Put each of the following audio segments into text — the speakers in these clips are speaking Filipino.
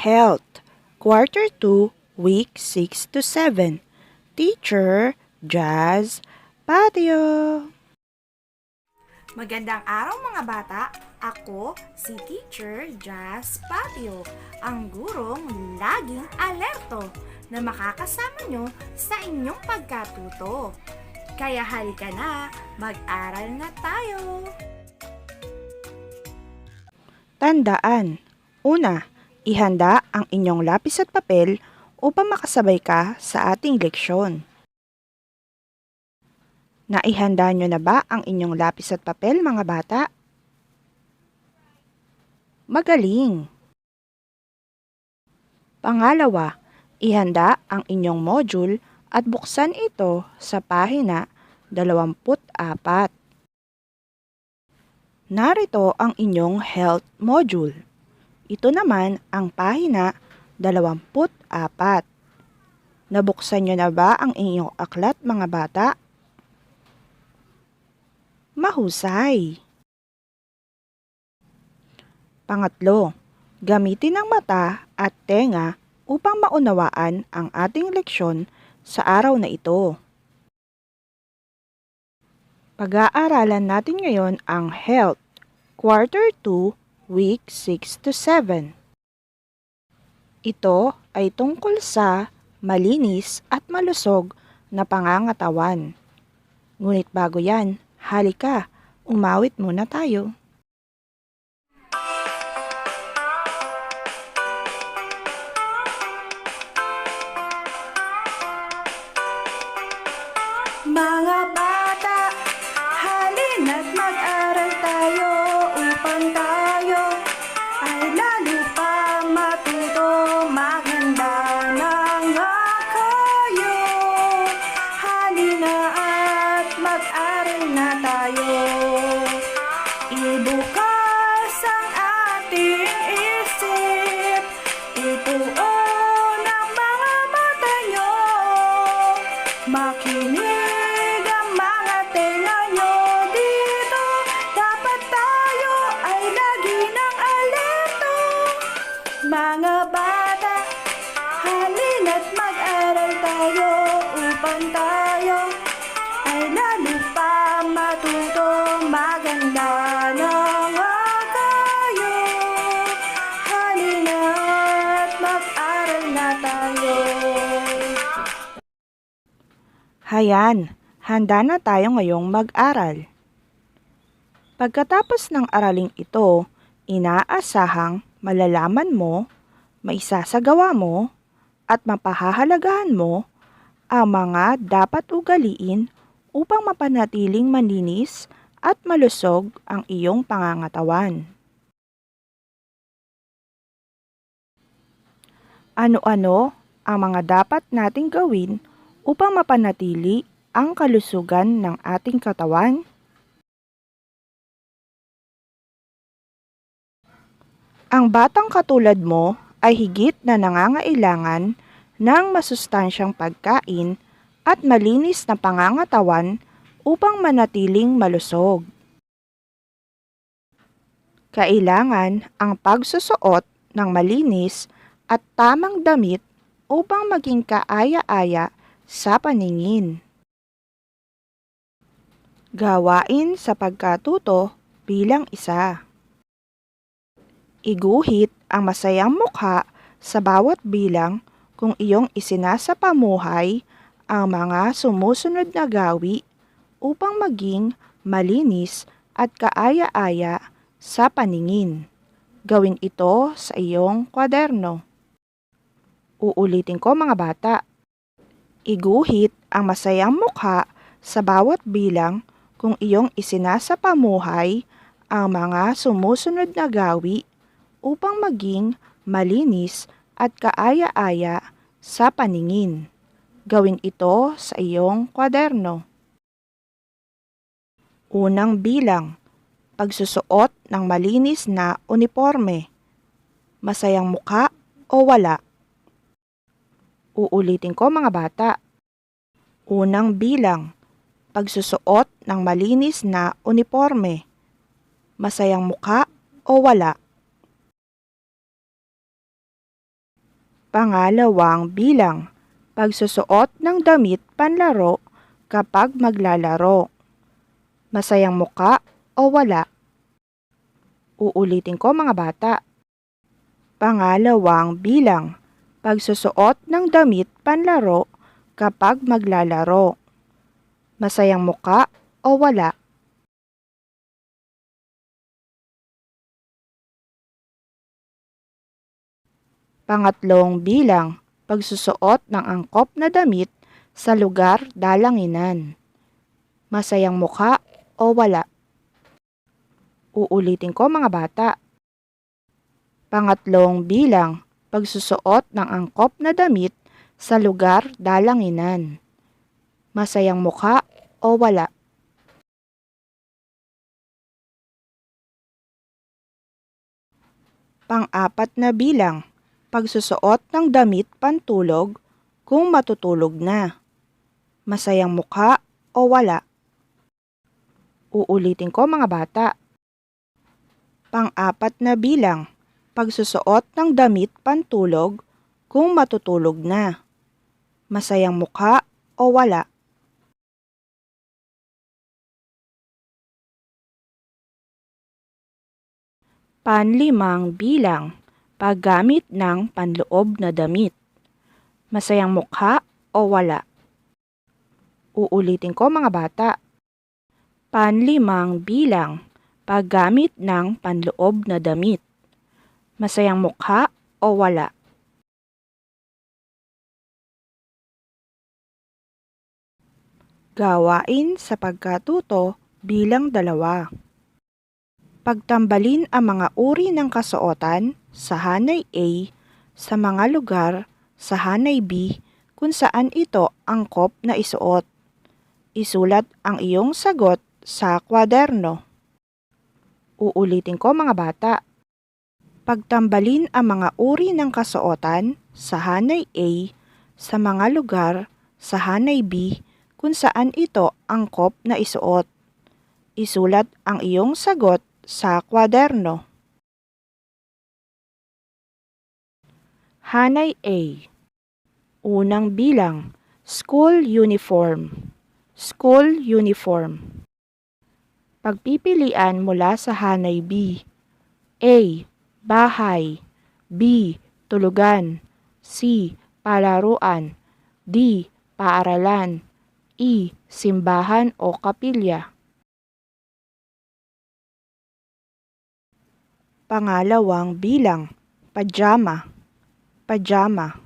Health, Quarter 2, Week 6 to 7. Teacher Jazz Patio. Magandang araw mga bata! Ako si Teacher Jazz Patio, ang gurong laging alerto na makakasama nyo sa inyong pagkatuto. Kaya halika na, mag-aral na tayo! Tandaan, una, ihanda ang inyong lapis at papel upang makasabay ka sa ating leksyon. Naihanda nyo na ba ang inyong lapis at papel, mga bata? Magaling! Pangalawa, ihanda ang inyong module at buksan ito sa pahina 24. Narito ang inyong health module. Ito naman ang pahina 24. Nabuksan nyo na ba ang inyong aklat, mga bata? Mahusay! Pangatlo, gamitin ang mata at tenga upang maunawaan ang ating leksyon sa araw na ito. Pag-aaralan natin ngayon ang Health, Quarter 2, Week 6 to 7. Ito ay tungkol sa malinis at malusog na pangangatawan. Ngunit bago yan, halika, umawit muna tayo. Mga bata, halina't mag-aral tayo upang tayo ay lalo pa matuto, maganda na nga kayo. Halina at mag-aral na tayo. Ibukas ang ating isip, ituon ang mga mata nyo, makinig ang mga tenga nyo dito. Dapat tayo ay lagi ng alerto. Mga bata, halina't mag-aral tayo upang tayo ay lalo pa matuto, maganda na nga kayo. Halina't mag-aral na tayo. Hayan, handa na tayo ngayong mag-aral. Pagkatapos ng araling ito, inaasahang malalaman mo, maisasagawa mo, at mapahahalagahan mo ang mga dapat ugaliin upang mapanatiling malinis at malusog ang iyong pangangatawan. Ano-ano ang mga dapat nating gawin upang mapanatili ang kalusugan ng ating katawan? Ang batang katulad mo ay higit na nangangailangan ng masustansyang pagkain at malinis na pangangatawan upang manatiling malusog. Kailangan ang pagsusuot ng malinis at tamang damit upang maging kaaya-aya sa paningin. Gawain sa pagkatuto bilang isa. Iguhit ang masayang mukha sa bawat bilang kung iyong isinasapamuhay ang mga sumusunod na gawi upang maging malinis at kaaya-aya sa paningin. Gawin ito sa iyong kwaderno. Uulitin ko, mga bata. Iguhit ang masayang mukha sa bawat bilang kung iyong isinasapamuhay ang mga sumusunod na gawi upang maging malinis at kaaya-aya sa paningin. Gawin ito sa iyong kwaderno. Unang bilang, pagsusuot ng malinis na uniforme. Masayang mukha o wala? Uulitin ko, mga bata. Unang bilang, pagsusuot ng malinis na uniforme. Masayang mukha o wala? Pangalawang bilang, pagsusuot ng damit panlaro kapag maglalaro. Masayang muka o wala? Uulitin ko mga bata. Pangalawang bilang, pagsusuot ng damit panlaro kapag maglalaro. Masayang muka o wala? Pangatlong bilang, pagsusuot ng angkop na damit sa lugar dalanginan. Masayang muka o wala? Uulitin ko mga bata. Pangatlong bilang, pagsusuot ng angkop na damit sa lugar dalanginan. Masayang muka o wala? Pang-apat na bilang, pagsusuot ng damit pantulog kung matutulog na. Masayang mukha o wala? Uulitin ko mga bata. Pang-apat na bilang, pagsusuot ng damit pantulog kung matutulog na. Masayang mukha o wala? Panlimang bilang, paggamit ng panloob na damit. Masayang mukha o wala? Uulitin ko mga bata. Panlimang bilang, paggamit ng panloob na damit. Masayang mukha o wala? Gawain sa pagkatuto bilang 2. Pagtambalin ang mga uri ng kasuotan sa hanay A sa mga lugar sa hanay B kung saan ito angkop na isuot. Isulat ang iyong sagot sa kwaderno. Uulitin ko mga bata. Pagtambalin ang mga uri ng kasuotan sa hanay A sa mga lugar sa hanay B kung saan ito angkop na isuot. Isulat ang iyong sagot sa kwaderno. Hanay A. Unang bilang, school uniform. School uniform. Pagpipilian mula sa hanay B. A. Bahay. B. Tulugan. C. Palaruan. D. Paaralan. E. Simbahan o kapilya. Pangalawang bilang, pajama. Pajama.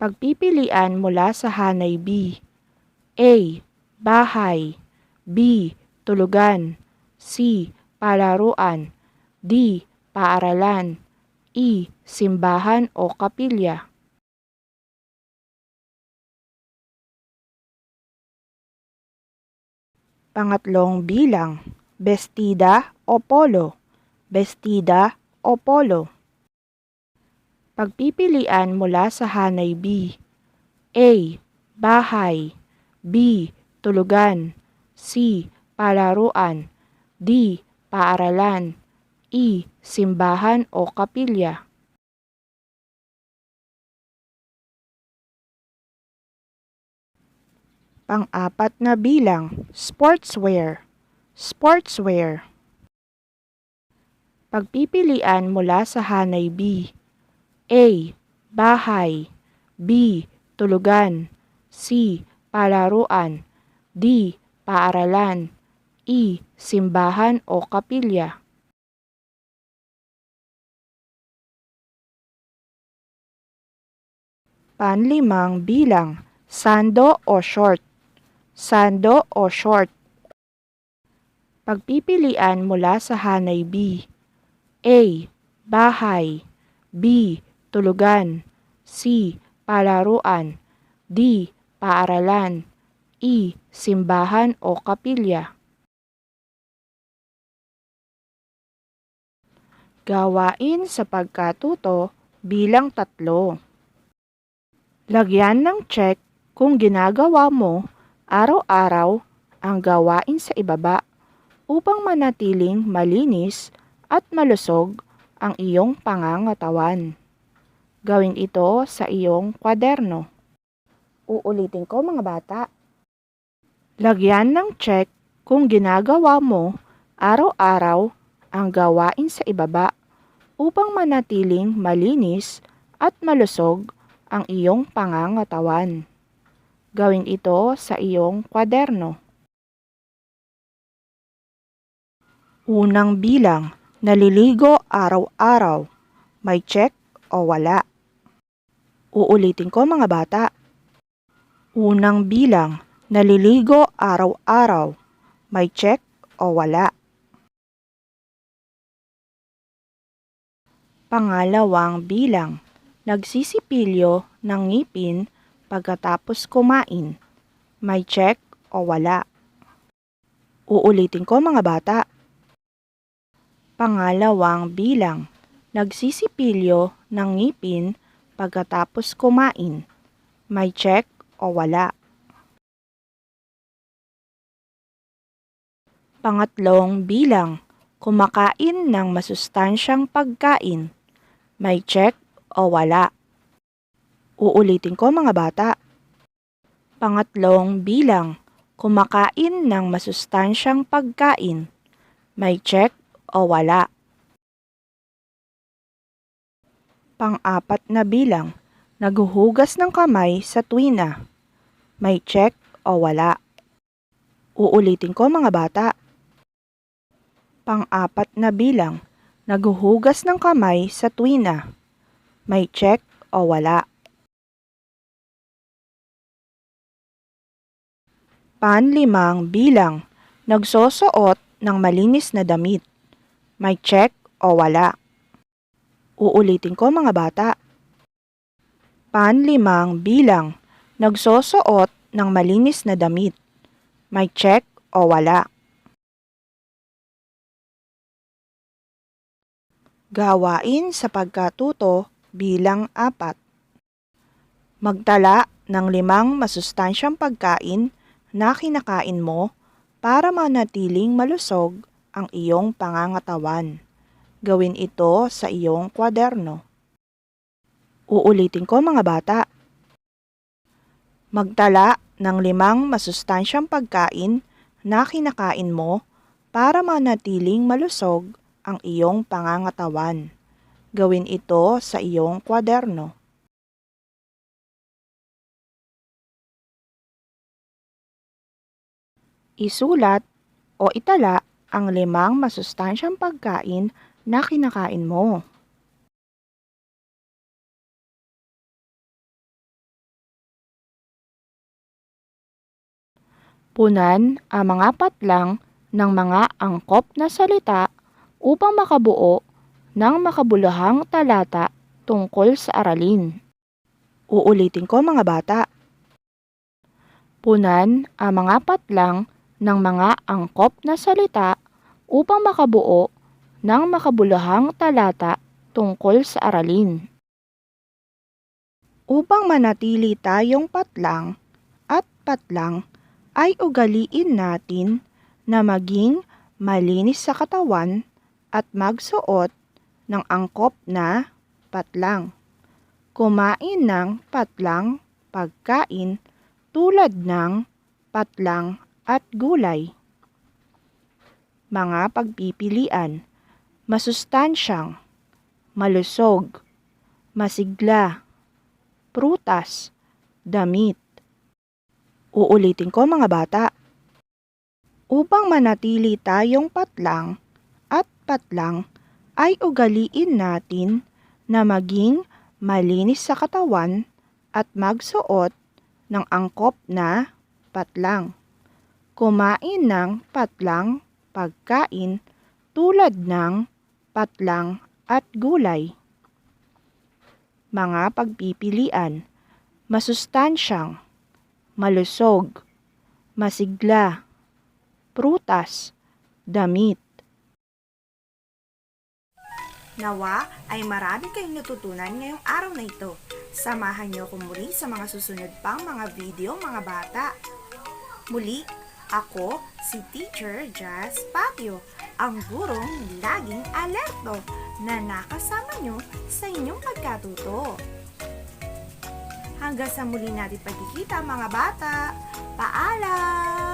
Pagpipilian mula sa hanay B. A. Bahay. B. Tulugan. C. Palaruan. D. Paaralan. E. Simbahan o kapilya. Pangatlong bilang, bestida o polo. Bestida o polo. Pagpipilian mula sa hanay B. A. Bahay. B. Tulugan. C. Palaruan. D. Paaralan. E. Simbahan o kapilya. Pang-apat na bilang, sportswear. Sportswear. Pagpipilian mula sa hanay B. A. Bahay. B. Tulugan. C. Palaruan. D. Paaralan. E. Simbahan o kapilya. Panlimang bilang, sando o short. Sando o short. Pagpipilian mula sa hanay B. A. Bahay. B. Tulugan. C. Palaruan. D. Paaralan. E. Simbahan o kapilya. Gawain sa pagkatuto bilang 3. Lagyan ng check kung ginagawa mo araw-araw ang gawain sa ibaba upang manatiling malinis at malusog ang iyong pangangatawan. Gawin ito sa iyong kwaderno. Uulitin ko mga bata. Lagyan ng check kung ginagawa mo araw-araw ang gawain sa ibaba upang manatiling malinis at malusog ang iyong pangangatawan. Gawin ito sa iyong kwaderno. Unang bilang, naliligo araw-araw. May check o wala? Uulitin ko mga bata. Unang bilang, naliligo araw-araw. May check o wala? Pangalawang bilang, nagsisipilyo ng ngipin pagkatapos kumain. May check o wala? Uulitin ko mga bata. Pangalawang bilang, nagsisipilyo ng ngipin pagkatapos kumain. May check o wala? Pangatlong bilang, kumakain ng masustansyang pagkain. May check o wala? Uulitin ko mga bata. Pangatlong bilang, kumakain ng masustansyang pagkain. May check o wala? Pang-apat na bilang, naghuhugas ng kamay sa tuwina. May check o wala? Uulitin ko mga bata. Pang-apat na bilang, naghuhugas ng kamay sa tuwina. May check o wala? Panlimang bilang, nagsusuot ng malinis na damit. May check o wala? Uulitin ko mga bata. Panlimang bilang, nagsusuot ng malinis na damit. May check o wala? Gawain sa pagkatuto bilang 4. Magtala ng 5 masustansyang pagkain na kinakain mo para manatiling malusog ang iyong pangangatawan. Gawin ito sa iyong kwaderno. Uulitin ko mga bata. Magtala ng 5 masustansyang pagkain na kinakain mo para manatiling malusog ang iyong pangangatawan. Gawin ito sa iyong kwaderno. Isulat o itala ang 5 masustansyang pagkain na kinakain mo. Punan ang mga patlang ng mga angkop na salita upang makabuo ng makabuluhang talata tungkol sa aralin. Uulitin ko mga bata. Punan ang mga patlang ng mga angkop na salita upang makabuo ng makabuluhang talata tungkol sa aralin. Upang manatili tayong patlang at patlang, ay ugaliin natin na maging malinis sa katawan at magsuot ng angkop na patlang. Kumain ng patlang pagkain tulad ng patlang at gulay. Mga pagpipilian: masustansyang, malusog, masigla, prutas, damit. Uulitin ko mga bata. Upang manatili tayong patlang at patlang, ay ugaliin natin na maging malinis sa katawan at magsuot ng angkop na patlang. Kumain ng patlang pagkain tulad ng patlang at gulay. Mga pagpipilian: masustansyang, malusog, masigla, prutas, damit. Nawa ay marami kayong natutunan ngayong araw na ito. Samahan niyo ako muli sa mga susunod pang mga video mga bata. Muli, ako si Teacher Jazz Patio, ang gurong laging alerto na nakasama nyo sa inyong pagkatuto. Hanggang sa muli natin pagkikita mga bata. Paalam!